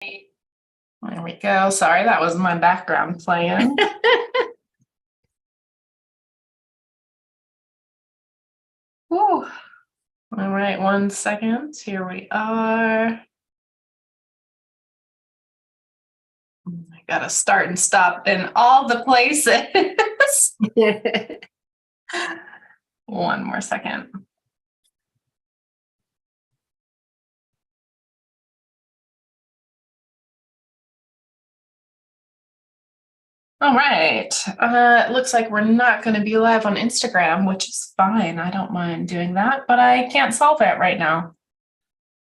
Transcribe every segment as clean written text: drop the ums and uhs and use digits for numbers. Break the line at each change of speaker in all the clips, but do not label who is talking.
There we go. Sorry, that was my background playing. Whew. All right, 1 second. Here we are. I gotta start and stop in all the places. 1 more second. All right. It looks like we're not going to be live on Instagram, which is fine. I don't mind doing that, but I can't solve it right now.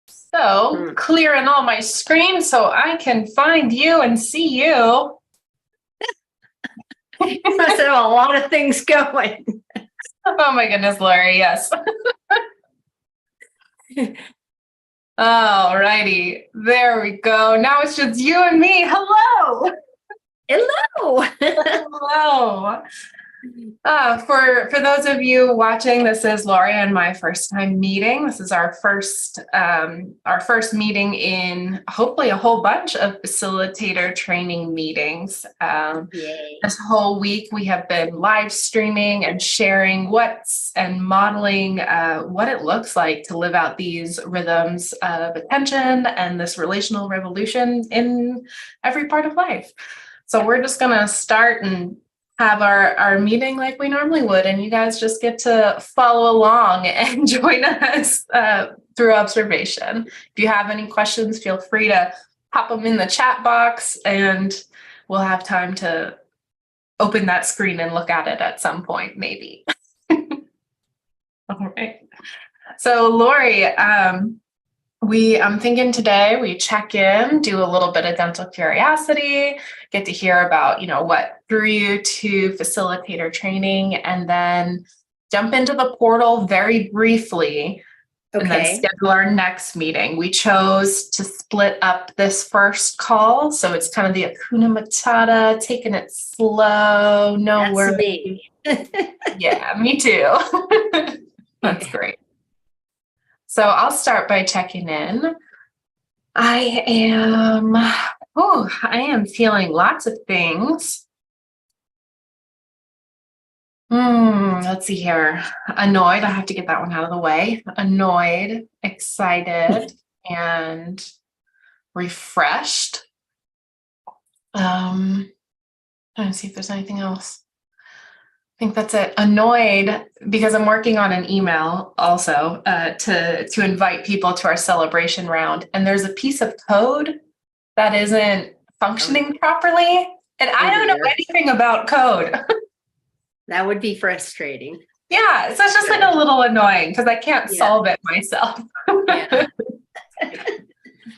So clearing all my screen so I can find you and see you.
You must have a lot of things going.
Oh my goodness, Lori, yes. All righty. There we go. Now it's just you and me. Hello.
Hello.
Hello. For those of you watching, this is Lori and my first time meeting. This is our first meeting in hopefully a whole bunch of facilitator training meetings. This whole week we have been live streaming and sharing and modeling what it looks like to live out these rhythms of attention and this relational revolution in every part of life. So we're just gonna start and have our meeting like we normally would, and you guys just get to follow along and join us through observation. If you have any questions, feel free to pop them in the chat box, and we'll have time to open that screen and look at it at some point, maybe. All right. So Lori, I'm thinking today we check in, do a little bit of dental curiosity, get to hear about, what drew you to facilitator training, and then jump into the portal very briefly. Okay. And then schedule our next meeting. We chose to split up this first call. So it's kind of the Hakuna Matata, taking it slow, no worries. Yeah, me too. That's great. So I'll start by checking in. I am feeling lots of things. Let's see here. Annoyed. I have to get that one out of the way. Annoyed, excited, and refreshed. Trying to see if there's anything else. I think that's it. Annoyed because I'm working on an email also to invite people to our celebration round. And there's a piece of code that isn't functioning properly. And I don't know anything about code.
That would be frustrating.
Yeah. So it's just like a little annoying because I can't solve it myself. Yeah.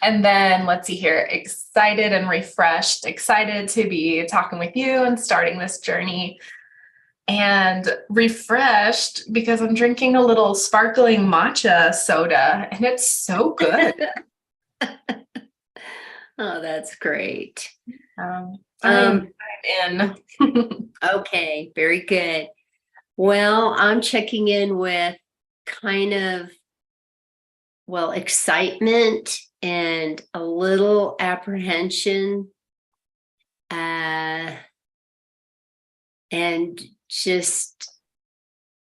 And then let's see here. Excited and refreshed. Excited to be talking with you and starting this journey. And refreshed because I'm drinking a little sparkling matcha soda, and it's so good.
Oh, that's great.
I'm in.
Okay, very good. Well, I'm checking in with kind of, excitement and a little apprehension, and just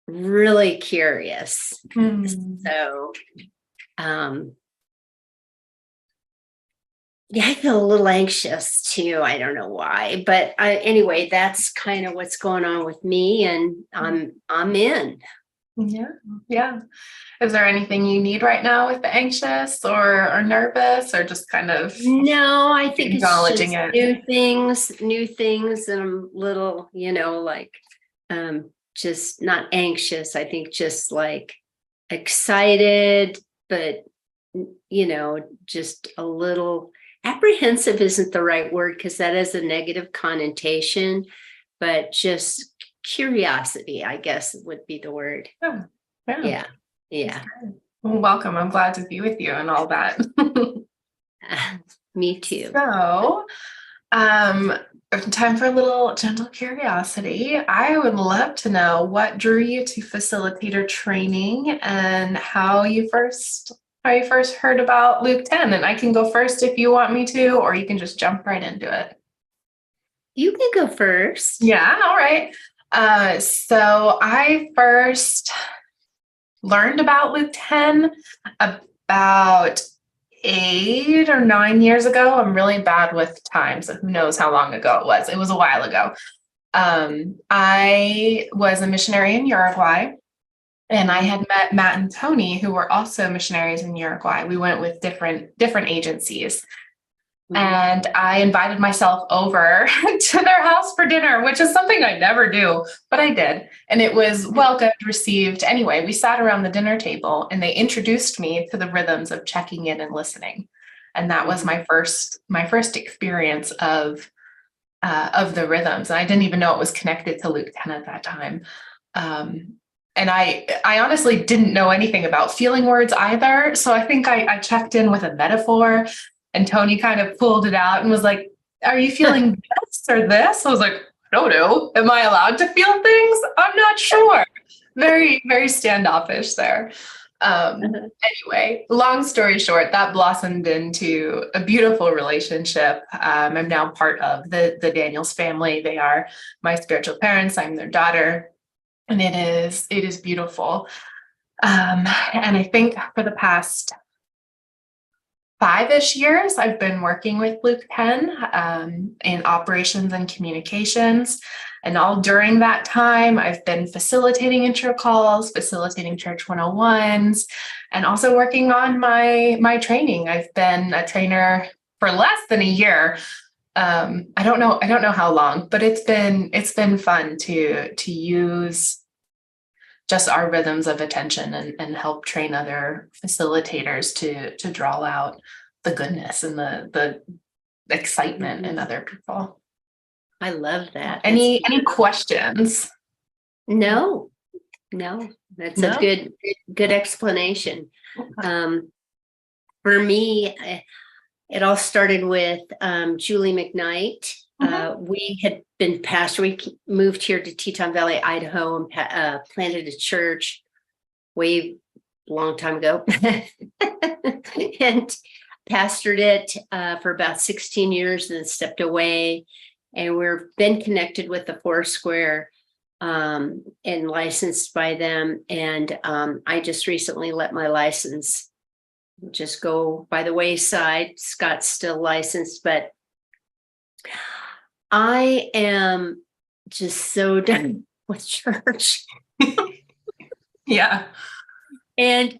really curious. So, I feel a little anxious too. I don't know why, but anyway, that's kind of what's going on with me, and I'm in.
Yeah. Is there anything you need right now with the anxious or nervous, or just kind of?
No, I think
acknowledging
it's just new things, and I'm little, just not anxious. I think just like excited, but just a little apprehensive isn't the right word because that has a negative connotation, but just curiosity, I guess would be the word. Yeah.
Well, welcome. I'm glad to be with you and all that.
Me too.
So, time for a little gentle curiosity. I would love to know what drew you to facilitator training and how you first you first heard about Luke 10. And I can go first if you want me to, or you can just jump right into it.
You can go first.
Yeah, all right. So I first learned about Luke 10 about 8 or 9 years ago. I'm really bad with time, so who knows how long ago it was. It was a while ago. I was a missionary in Uruguay, and I had met Matt and Tony, who were also missionaries in Uruguay. We went with different agencies. And I invited myself over to their house for dinner, which is something I never do, but I did. And it was welcomed, received. Anyway, we sat around the dinner table and they introduced me to the rhythms of checking in and listening. And that was my first experience of the rhythms. And I didn't even know it was connected to Luke 10 at that time. And I honestly didn't know anything about feeling words either. So I think I checked in with a metaphor. And Tony kind of pulled it out and was like, are you feeling this or this? I was like, I don't know. Am I allowed to feel things? I'm not sure. Very, very standoffish there. Anyway, long story short, that blossomed into a beautiful relationship. I'm now part of the Daniels family. They are my spiritual parents. I'm their daughter. And it is beautiful. And I think for the past 5-ish years, I've been working with Luke 10 in operations and communications. And all during that time, I've been facilitating intro calls, facilitating Church 101s, and also working on my training. I've been a trainer for less than a year. I don't know how long, but it's been fun to use just our rhythms of attention and help train other facilitators to draw out the goodness and the excitement in other people.
I love that.
Any questions?
No, that's a good explanation. For me, it all started with Julie McKnight. We had been pastor. We moved here to Teton Valley, Idaho, and planted a church way long time ago, and pastored it for about 16 years, and then stepped away. And we've been connected with the Foursquare and licensed by them. And I just recently let my license just go by the wayside. Scott's still licensed, but I am just so done with church.
Yeah.
And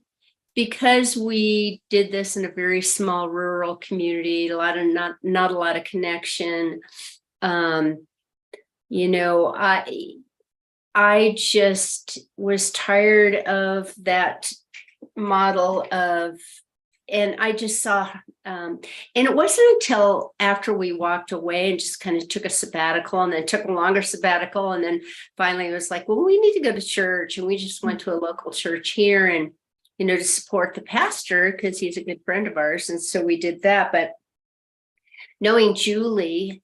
because we did this in a very small rural community, not a lot of connection, I just was tired of that model of, and I just saw, and it wasn't until after we walked away and just kind of took a sabbatical, and then took a longer sabbatical, and then finally it was like, well, we need to go to church. And we just went to a local church here, and to support the pastor because he's a good friend of ours. And so we did that. But knowing Julie,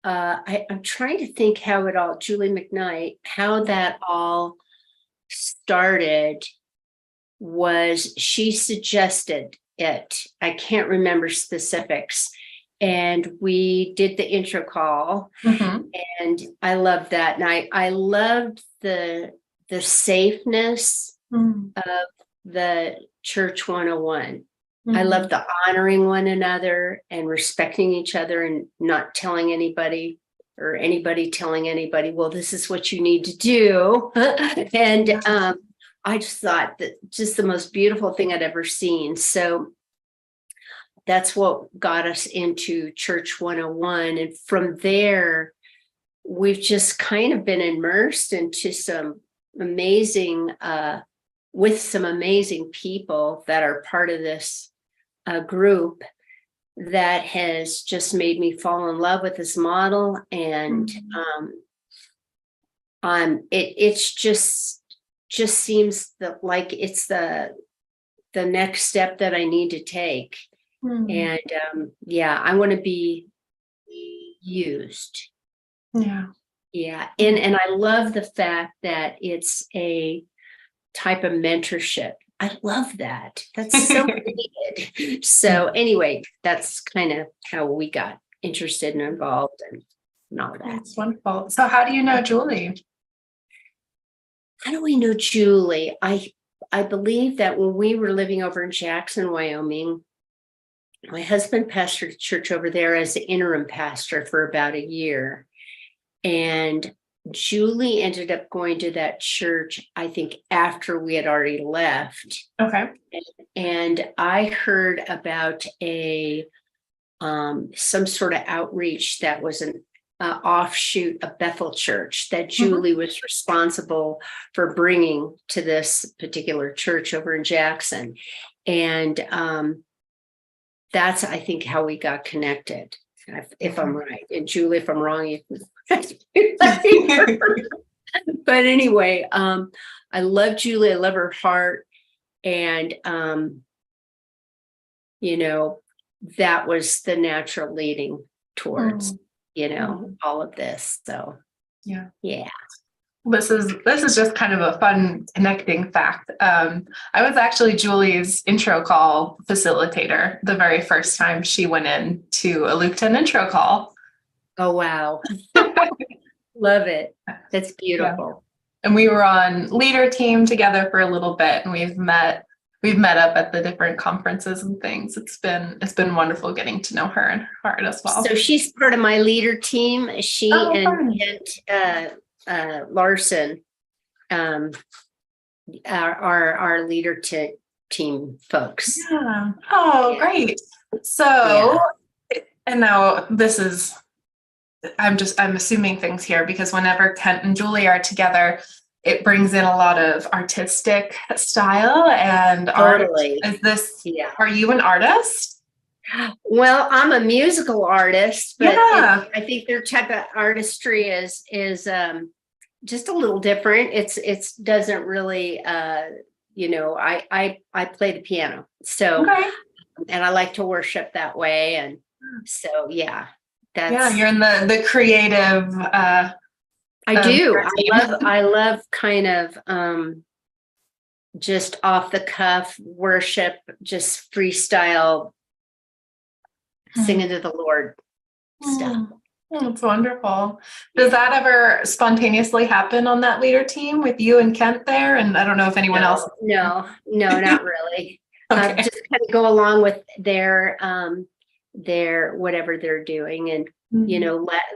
I'm trying to think Julie McKnight, how that all started was she suggested it. I can't remember specifics. And we did the intro call, and I loved that. And I loved the safeness of the Church 101. I love the honoring one another and respecting each other, and not telling anybody or anybody telling anybody, well, this is what you need to do. And I just thought that just the most beautiful thing I'd ever seen. So that's what got us into Church 101. And from there, we've just kind of been immersed into some amazing with some amazing people that are part of this group that has just made me fall in love with this model. And it's just seems like it's the next step that I need to take. And I want to be used. Yeah. And I love the fact that it's a type of mentorship I love that. That's so needed. So anyway, that's kind of how we got interested and involved and all that.
That's wonderful. So how do you know Julie?
How do we know Julie? I believe that when we were living over in Jackson, Wyoming, my husband pastored a church over there as the interim pastor for about a year. And Julie ended up going to that church, I think, after we had already left.
Okay.
And I heard about some sort of outreach that was an offshoot of Bethel Church that Julie was responsible for bringing to this particular church over in Jackson. And that's, I think, how we got connected, if I'm right. And Julie, if I'm wrong, you can. But anyway, I love Julie. I love her heart. And, that was the natural leading towards, all of this. So, yeah.
This is just kind of a fun connecting fact. I was actually Julie's intro call facilitator the very first time she went in to a Luke 10 intro call.
Oh, wow. Love it. That's beautiful.
Yeah. And we were on leader team together for a little bit, and we've met up at the different conferences and things. It's been wonderful getting to know her and her heart as well.
So she's part of my leader team. She and Kent Larson are our leader team folks.
Yeah. Oh, great. So, and now this is, I'm assuming things here, because whenever Kent and Julie are together, it brings in a lot of artistic style and
totally.
Art. Is this, are you an artist?
Well, I'm a musical artist, but I think their type of artistry is just a little different. It's doesn't really, I play the piano. So, and I like to worship that way. And so, that's.
You're in the creative,
I do. I love kind of just off the cuff worship, just freestyle, singing to the Lord stuff.
That's wonderful. Does that ever spontaneously happen on that leader team with you and Kent there? And I don't know if anyone else.
No, not really. Just kind of go along with their whatever they're doing. And,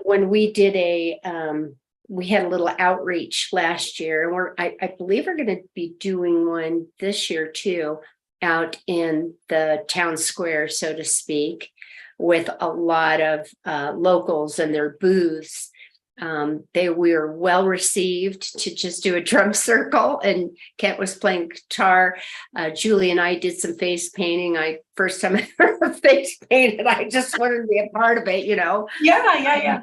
when we did we had a little outreach last year, and I believe we're going to be doing one this year too, out in the town square, so to speak, with a lot of locals and their booths. We were well received to just do a drum circle, and Kent was playing guitar. Julie and I did some face painting. First time I ever face painted, I just wanted to be a part of it,
Yeah.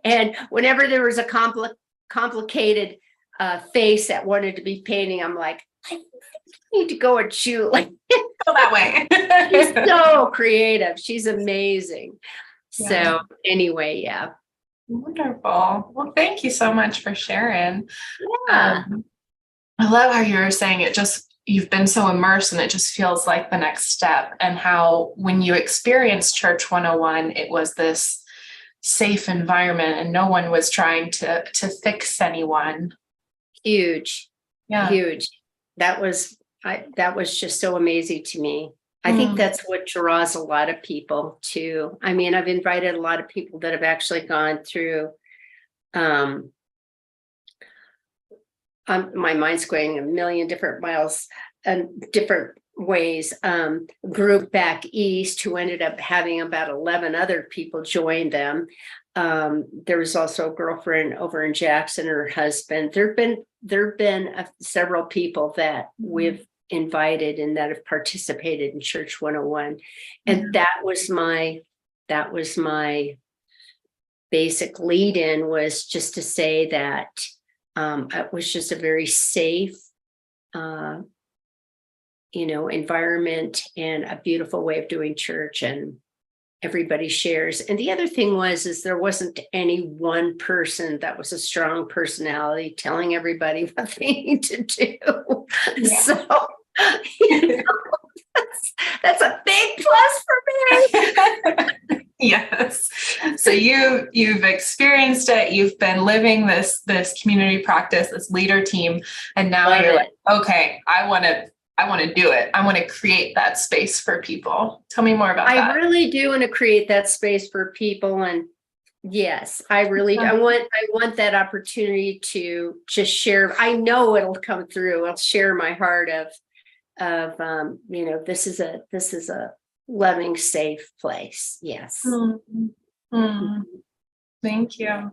And whenever there was a complicated face that wanted to be painting, I'm like, I need to go with Julie.
Go that way.
She's so creative. She's amazing. Yeah. So anyway,
Wonderful. Well, thank you so much for sharing.
Yeah.
I love how you were saying you've been so immersed, and it just feels like the next step, and how when you experienced Church 101, it was this safe environment and no one was trying to fix anyone.
Huge. That was just so amazing to me. I think that's what draws a lot of people to. I mean, I've invited a lot of people that have actually gone through, my mind's going a million different miles and different ways. Group back east who ended up having about 11 other people join them. There was also a girlfriend over in Jackson, her husband. There've been several people that we've invited and that have participated in Church 101. And that was my basic lead in, was just to say that it was just a very safe environment and a beautiful way of doing church, and everybody shares. And the other thing is there wasn't any one person that was a strong personality telling everybody what they need to do. So You know, that's a big plus for me.
Yes. So you've experienced it. You've been living this community practice, this leader team, and now
Love
you're
it.
like, okay, I want to do it. I want to create that space for people. Tell me more about that.
I really do want to create that space for people, and yes, I really do. I want that opportunity to just share. I know it'll come through. I'll share my heart of this is a loving, safe place. Yes.
Mm-hmm. Thank you.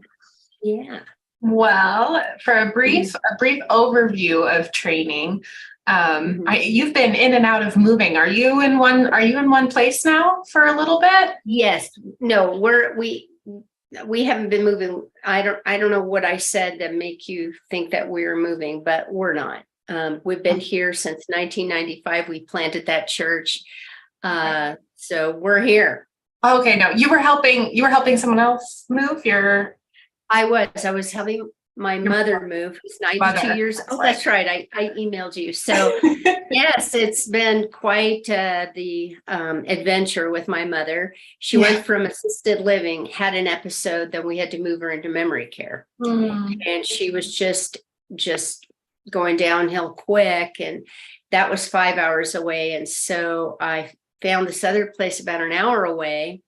Yeah.
Well, for a brief overview of training, you've been in and out of moving. Are you in one place now for a little bit?
Yes. No, we haven't been moving. I don't know what I said to make you think that we're moving, but we're not. We've been here since 1995. We planted that church. So we're here.
Okay, no, you were helping someone else move.
I was helping my mother move, who's 92 years. Oh, that's right. I emailed you. So yes, it's been quite the adventure with my mother. She went from assisted living, had an episode, then we had to move her into memory care. And she was just going downhill quick. And that was 5 hours away. And so I found this other place about an hour away,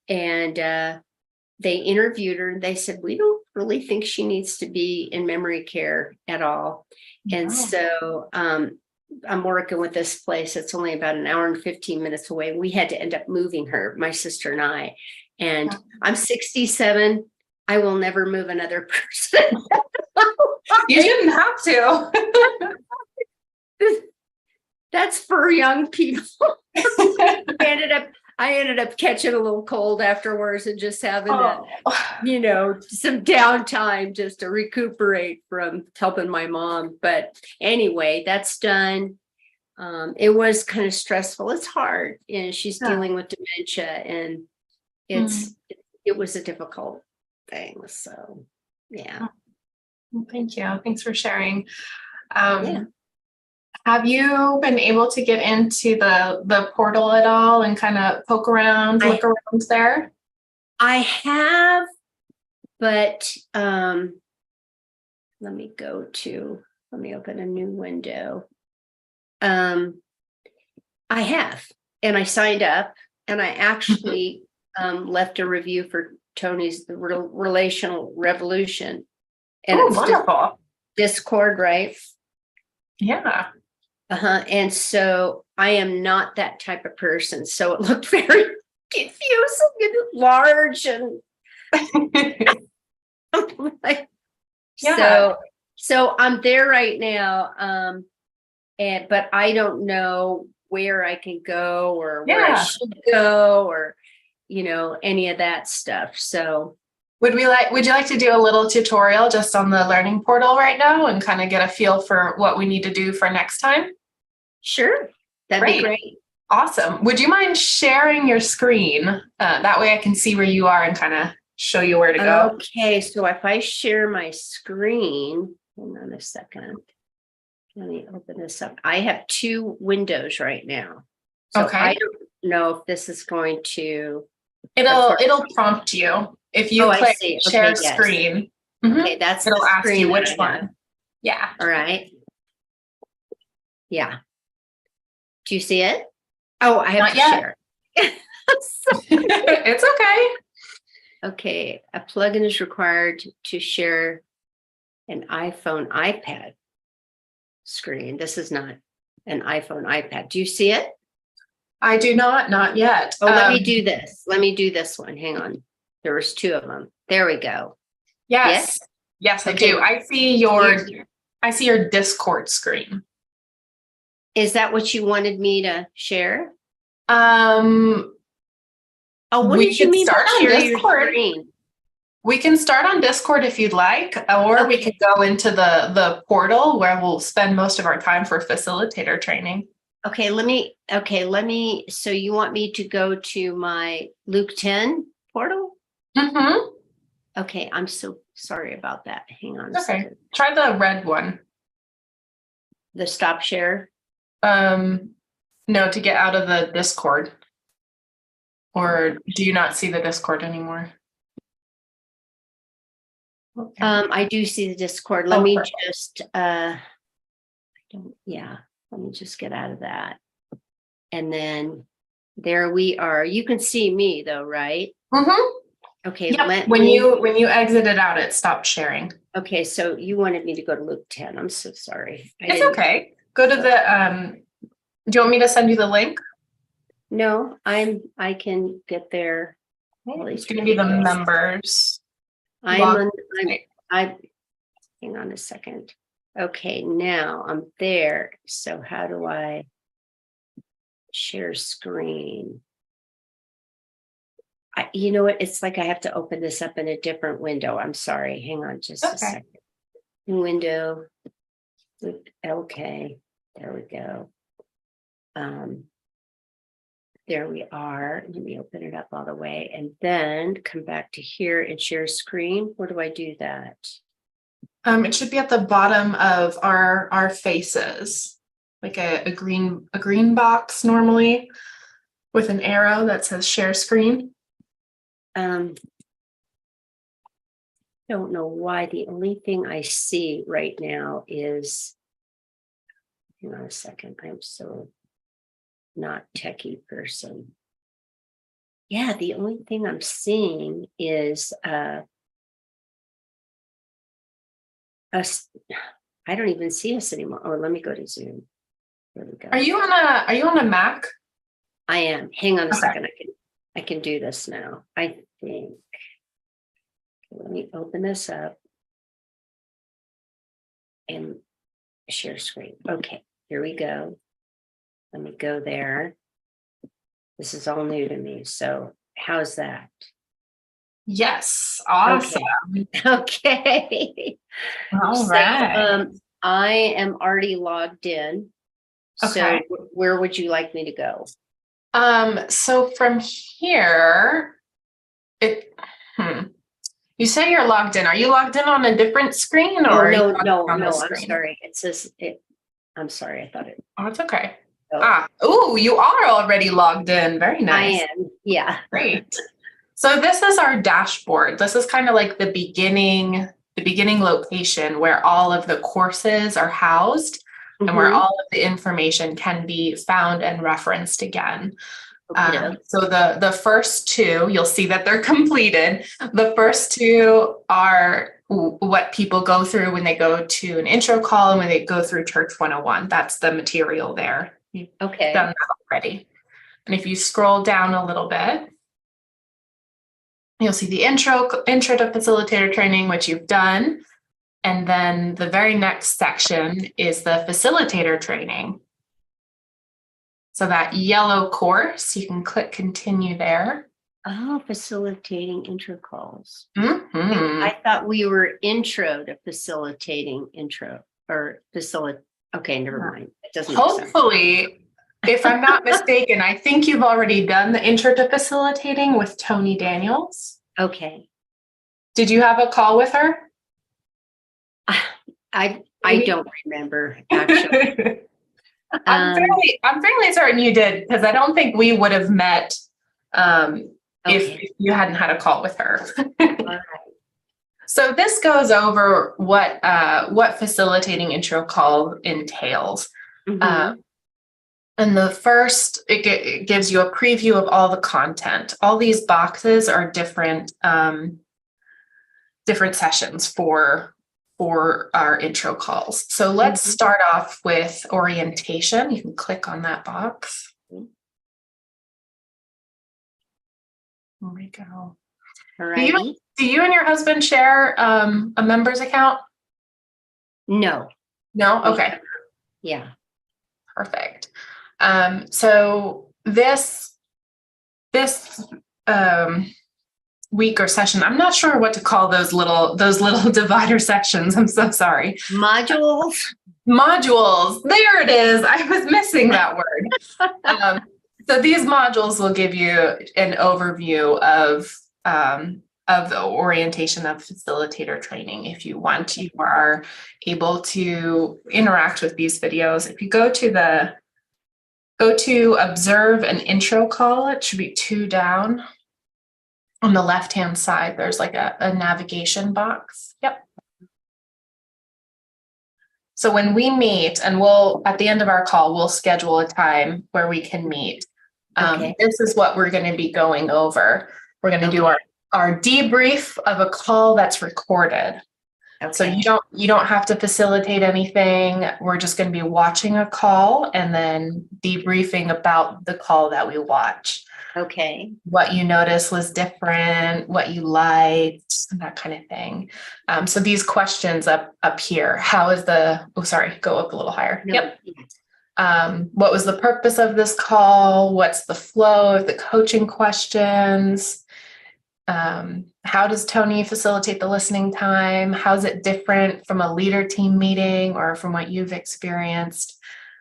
and they interviewed her, and they said, we don't really think she needs to be in memory care at all. And so I'm working with this place. It's only about an hour and 15 minutes away. We had to end up moving her, my sister and I. And I'm 67. I will never move another person.
You shouldn't have to.
That's for young people. I ended up catching a little cold afterwards and just having some downtime just to recuperate from helping my mom. But anyway, that's done. It was kind of stressful. It's hard, and she's dealing with dementia, and it was a difficult thing. So, yeah.
Well, thank you. Thanks for sharing. Have you been able to get into the portal at all and kind of look around there?
I have, but let me open a new window. I have, and I signed up, and I actually left a review for Tony's The Relational Revolution. And it's
wonderful.
Discord, right?
Yeah.
And so I am not that type of person. So it looked very confusing and large, and so I'm there right now. But I don't know where I can go or where I should go, or any of that stuff. So
would you like to do a little tutorial just on the learning portal right now and kind of get a feel for what we need to do for next time?
Sure. That'd be great.
Awesome. Would you mind sharing your screen? That way I can see where you are and kind of show you where to go.
Okay. So if I share my screen, hold on a second. Let me open this up. I have two windows right now. So I don't know if this is going to.
It'll prompt you. If you click share screen.
Okay, it'll
ask you which one. Yeah.
All right. Yeah. Do you see it? Oh, I have to share.
It's okay.
Okay. A plugin is required to share an iPhone, iPad screen. This is not an iPhone, iPad. Do you see it?
I do not yet.
Oh, let me do this. Let me do this one. Hang on. There was two of them. There we go.
Yes, I do. I see your Discord screen.
Is that what you wanted me to share?
What did you mean by share your screen? We can start on Discord if you'd like, or we could go into the portal where we'll spend most of our time for facilitator training.
Okay, let me, so you want me to go to my Luke 10 portal?
Mm-hmm.
Okay, I'm so sorry about that. Hang on a second.
Try the red one.
The stop share?
No, to get out of the Discord. Or do you not see the Discord anymore? Okay.
I do see the Discord. Let me
perfect.
just, yeah, let me just get out of that. And then there we are. You can see me though, right?
Mm-hmm.
Okay.
Yep. When you exited out, it stopped sharing.
Okay. So you wanted me to go to Luke 10. I'm so sorry.
It's okay. Go to the, do you want me to send you the link?
No, I can get there.
It's going to be the members.
I hang on a second. Okay, now I'm there. So how do I share screen? You know what? It's like I have to open this up in a different window. I'm sorry. Hang on just a second. Window. Okay, there we go. There we are. Let me open it up all the way and then come back to here and share screen. Where do I do that?
It should be at the bottom of our faces, like a green box normally with an arrow that says share screen.
Don't know why. The only thing I see right now is, hang on a second. I'm so not techie person. Yeah, the only thing I'm seeing is I don't even see us anymore. Oh, let me go to Zoom. There we go.
Are you on a Mac?
I am. Hang on a second. I can do this now. I think. Let me open this up and share screen. Okay, here we go. Let me go there. This is all new to me. So how's that?
Yes. Awesome.
Okay.
All right.
I am already logged in.
Okay.
So where would you like me to go?
So from here, you say you're logged in. Are you logged in on a different screen or
no, I'm
screen?
sorry. It says it. I'm sorry. I thought it.
Oh, it's okay. Oh, you are already logged in. Very nice.
I am. Yeah.
Great. So this is our dashboard. This is kind of like the beginning location where all of the courses are housed and where all of the information can be found and referenced again. So the first two, you'll see that they're completed. The first two are what people go through when they go to an intro call and when they go through Church 101. That's the material there. You've done that already. And if you scroll down a little bit, you'll see the intro to facilitator training, which you've done. And then the very next section is the facilitator training. So that yellow course, you can click continue there.
Oh, facilitating intro calls.
I
thought we were intro to facilitating intro or facilitate. Okay, never mind. It doesn't.
Hopefully, if I'm not mistaken, I think you've already done the intro to facilitating with Tony Daniels.
Okay.
Did you have a call with her?
I don't remember actually.
I'm fairly certain you did because I don't think we would have met if you hadn't had a call with her.
Right.
So this goes over what facilitating intro call entails. And the first, it gives you a preview of all the content. All these boxes are different sessions for our intro calls. So let's start off with orientation. You can click on that box. There we go. All right. Do you and your husband share a members account?
No.
No? Okay.
Yeah.
Perfect. So this week or session, I'm not sure what to call those little divider sections. I'm so sorry.
Modules.
There it is. I was missing that word. So these modules will give you an overview of the orientation of facilitator training. If you want, you are able to interact with these videos. If you go to Go to observe an intro call. It should be 2 down. On the left-hand side, there's like a navigation box. Yep. So when we meet, and at the end of our call, we'll schedule a time where we can meet.
Okay.
This is what we're going to be going over. We're going to do our debrief of a call that's recorded.
Okay.
So you don't have to facilitate anything. We're just going to be watching a call and then debriefing about the call that we watch.
Okay.
What you noticed was different, what you liked, that kind of thing. So these questions up here, go up a little higher.
No.
Yep. What was the purpose of this call? What's the flow of the coaching questions? How does Tony facilitate the listening time? How's it different from a leader team meeting or from what you've experienced?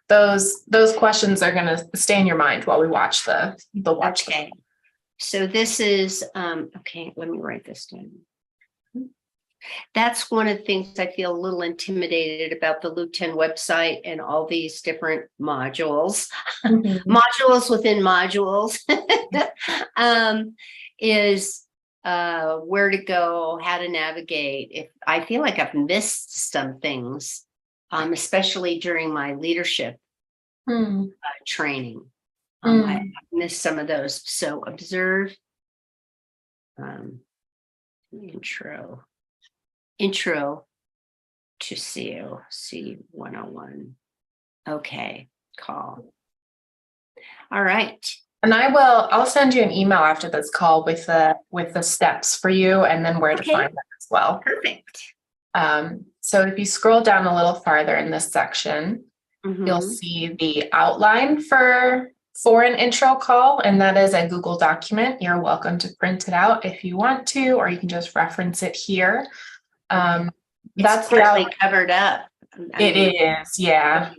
Those questions are going to stay in your mind while we watch the watch.
Okay. So this is, okay, let me write this down. That's one of the things I feel a little intimidated about the Luke 10 website and all these different modules, modules within modules, is where to go, how to navigate. If I feel like I've missed some things, especially during my leadership training. I missed some of those. So observe, intro to C101. Okay, call. All right.
And I'll send you an email after this call with the steps for you and then where to find them as well.
Perfect.
So if you scroll down a little farther in this section, you'll see the outline for an intro call, and that is a Google document. You're welcome to print it out if you want to, or you can just reference it here.
That's partly covered up.
It is, yeah.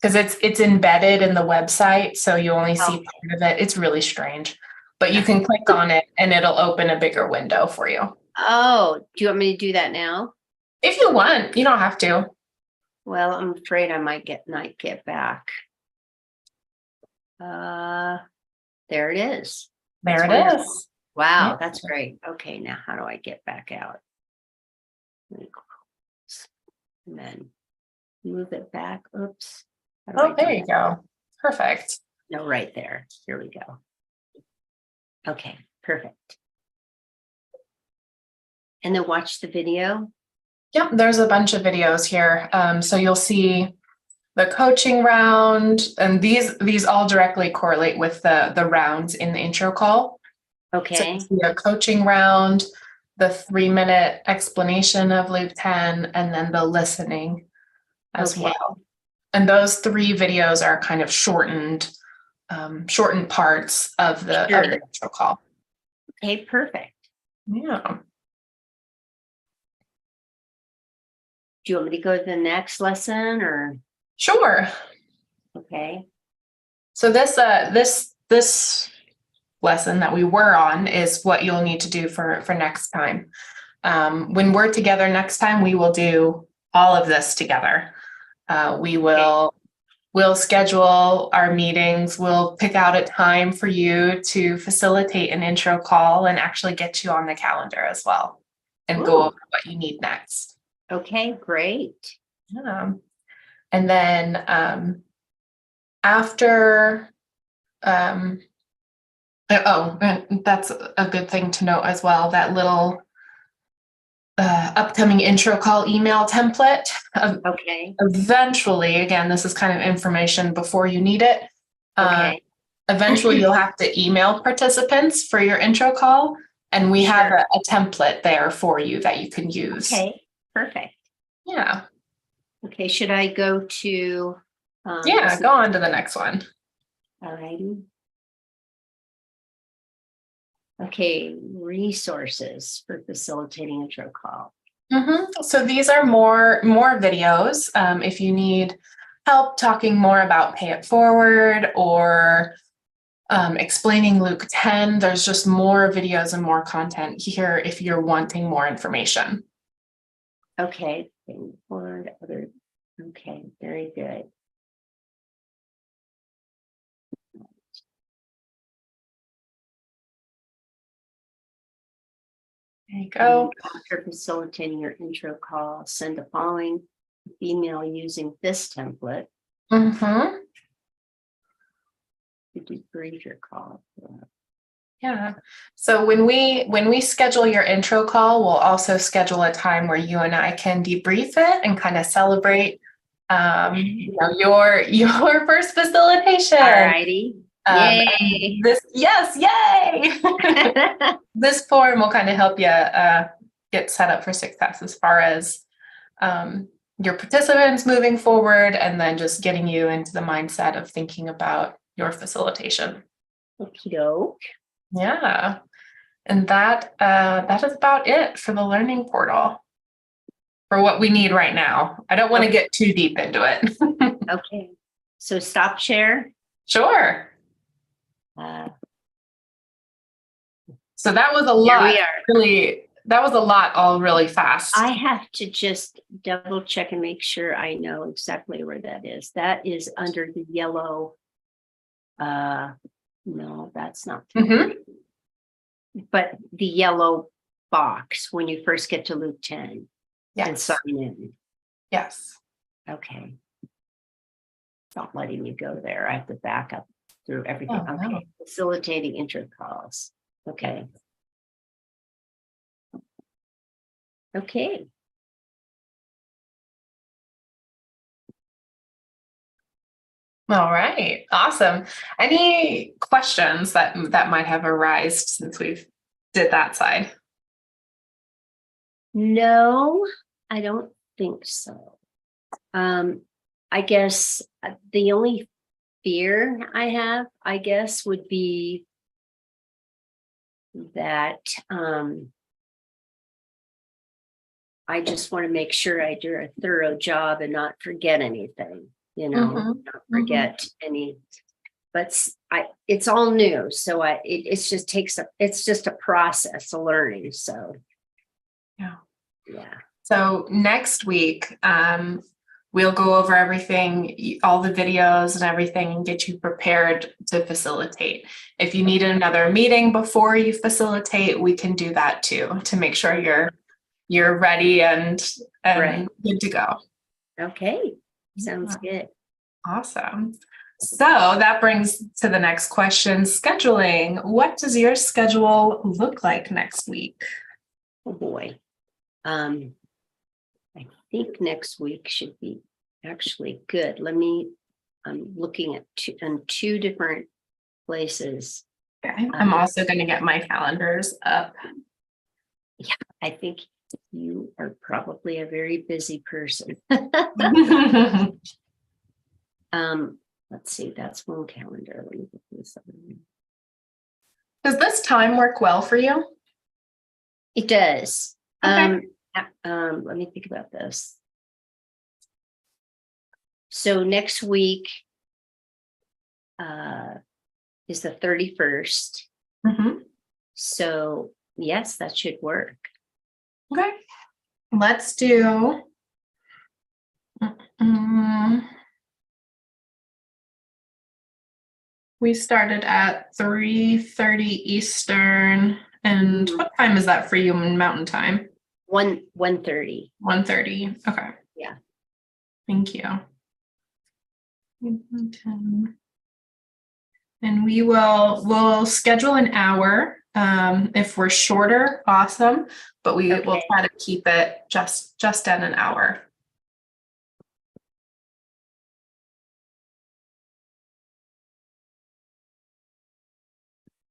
Because it's embedded in the website, so you only see part of it. It's really strange, but you can click on it and it'll open a bigger window for you.
Oh, do you want me to do that now?
If you want, you don't have to.
Well, I'm afraid I might not get back. There it is.
There it is.
Wow, that's great. Okay, now how do I get back out? And then move it back. Oops.
Oh, there you go. Perfect.
No, right there. Here we go. Okay, perfect. And then watch the video.
Yep, there's a bunch of videos here. So you'll see the coaching round, and these all directly correlate with the rounds in the intro call.
Okay.
So you see a coaching round, the 3-minute explanation of Luke 10, and then the listening as well. And those 3 videos are kind of shortened parts of the intro call.
Okay, perfect.
Yeah.
Do you want me to go to the next lesson or?
Sure.
Okay.
So this lesson that we were on is what you'll need to do for next time. When we're together next time, we will do all of this together. We'll schedule our meetings. We'll pick out a time for you to facilitate an intro call and actually get you on the calendar as well and go over what you need next.
Okay, great.
Yeah. And then after, that's a good thing to note as well, that little upcoming intro call email template.
Okay.
Eventually, again, this is kind of information before you need it.
Okay.
Eventually, you'll have to email participants for your intro call, and we have a template there for you that you can use.
Okay, perfect.
Yeah.
Okay, should I go to?
Go on to the next one.
All righty. Okay, resources for facilitating intro call.
So these are more videos. If you need help talking more about Pay It Forward or explaining Luke 10, there's just more videos and more content here if you're wanting more information.
Okay, forward, other. Okay, very good.
There you go.
After facilitating your intro call, send the following email using this template
Mm-hmm.
to debrief your call.
Yeah. So when we schedule your intro call, we'll also schedule a time where you and I can debrief it and kind of celebrate your first facilitation.
All righty. Yay.
Yay. This form will kind of help you get set up for success as far as your participants moving forward, and then just getting you into the mindset of thinking about your facilitation.
Okie doke.
Yeah. And that is about it for the learning portal for what we need right now. I don't want to get too deep into it.
Okay. So stop share.
Sure. So that was a lot.
We are.
Really, that was a lot all really fast.
I have to just double check and make sure I know exactly where that is. That is under the yellow. No, that's not.
Mm-hmm.
But the yellow box when you first get to Loop 10 and
Yes.
sign in.
Yes.
Okay. It's not letting you go there. I have to back up through everything.
Oh,
okay.
no.
Facilitating intro calls. Okay. Okay.
All right. Awesome. Any questions that might have arisen since we've did that side?
No, I don't think so. I guess the only fear I have, I guess, would be that I just want to make sure I do a thorough job and not forget anything,
Mhm.
not forget any. But it's all new, so it's just a process of learning. So
Yeah.
yeah.
So next week, we'll go over everything, all the videos and everything, and get you prepared to facilitate. If you need another meeting before you facilitate, we can do that too, to make sure you're ready and
Right.
good to go.
Okay. Sounds good.
Awesome. So that brings to the next question, scheduling. What does your schedule look like next week?
Oh boy. I think next week should be actually good. I'm looking at two different places.
Okay. I'm also going to get my calendars up.
Yeah, I think you are probably a very busy person. Let's see, that's one calendar. Let me put this on.
Does this time work well for you?
It does.
Okay.
Let me think about this. So next week is the 31st.
Mm-hmm.
So yes, that should work.
Okay. Let's do. We started at 3:30 Eastern. And what time is that for you in Mountain Time?
1:30.
1:30. Okay.
Yeah.
Thank you. And we'll schedule an hour. If we're shorter, awesome. But we will try to keep it just at an hour.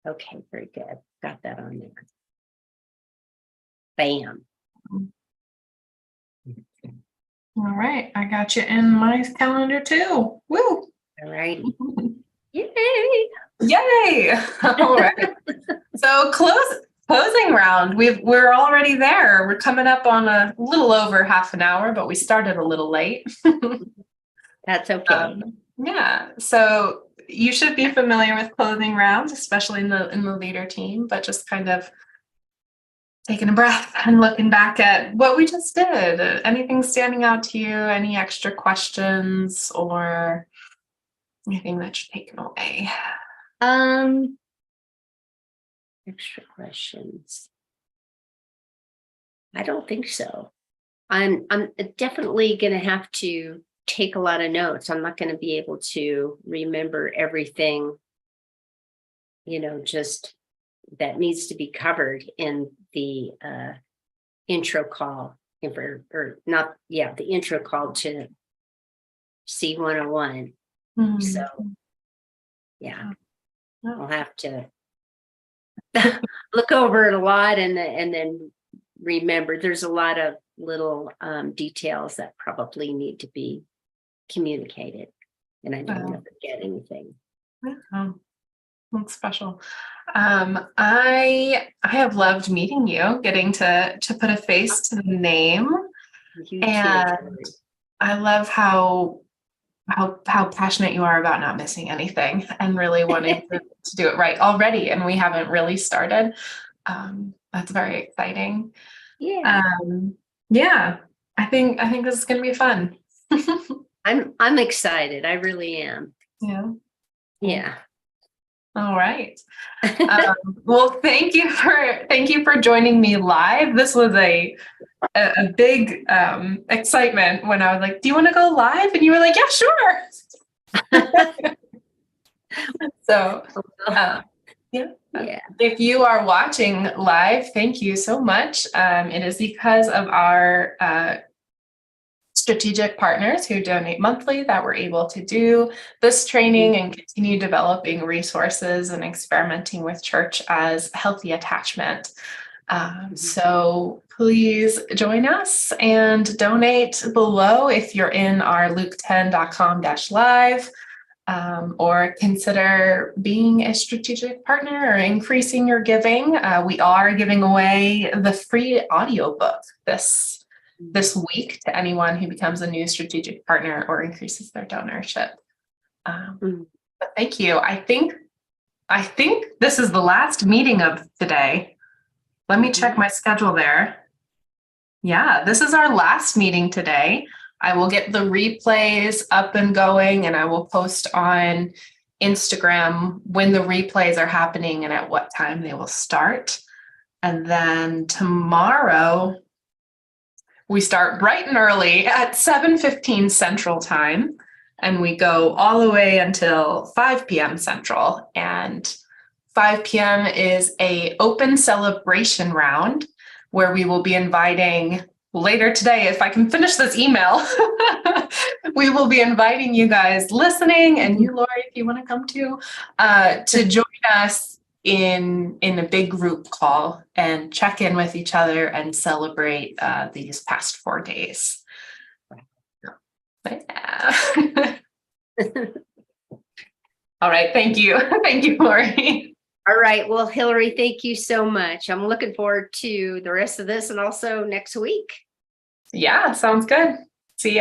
Okay, very good. Got that on there. Bam.
All right, I got you in my calendar too. Woo!
All right. Yay!
Yay! All right. So closing round. We're already there. We're coming up on a little over half an hour, but we started a little late.
That's okay.
Yeah. So you should be familiar with closing rounds, especially in the leader team, but just kind of taking a breath and looking back at what we just did. Anything standing out to you? Any extra questions or anything that you're taking away?
Extra questions. I don't think so. I'm definitely going to have to take a lot of notes. I'm not going to be able to remember everything, just that needs to be covered in the intro call or not. Yeah, the intro call to C101. So yeah, I'll have to look over it a lot and then remember. There's a lot of little details that probably need to be communicated, and I don't want to forget anything.
That's special. I have loved meeting you, getting to put a face to the name.
You
And
too.
I love how passionate you are about not missing anything and really wanting to do it right already. And we haven't really started. That's very exciting.
Yeah.
Yeah, I think this is going to be fun.
I'm excited. I really am.
Yeah.
Yeah.
All right. Well, thank you for joining me live. This was a big excitement when I was like, "Do you want to go live?" And you were like, "Yeah, sure." So, yeah. If you are watching live, thank you so much. It is because of our strategic partners who donate monthly that we're able to do this training and continue developing resources and experimenting with church as healthy attachment. So please join us and donate below if you're in our luke10.com/live, or consider being a strategic partner or increasing your giving. We are giving away the free audiobook this week to anyone who becomes a new strategic partner or increases their donorship. But thank you. I think this is the last meeting of today. Let me check my schedule there. Yeah, this is our last meeting today. I will get the replays up and going, and I will post on Instagram when the replays are happening and at what time they will start. And then tomorrow, we start bright and early at 7:15 Central Time, and we go all the way until 5 p.m. Central. And 5 p.m. is an open celebration round where we will be inviting later today, if I can finish this email, we will be inviting you guys listening, and you, Lori, if you want to come too, to join us in a big group call and check in with each other and celebrate these past 4 days. Yeah. All right. Thank you. Thank you, Lori.
All right. Well, Hillary, thank you so much. I'm looking forward to the rest of this and also next week.
Yeah, sounds good. See ya.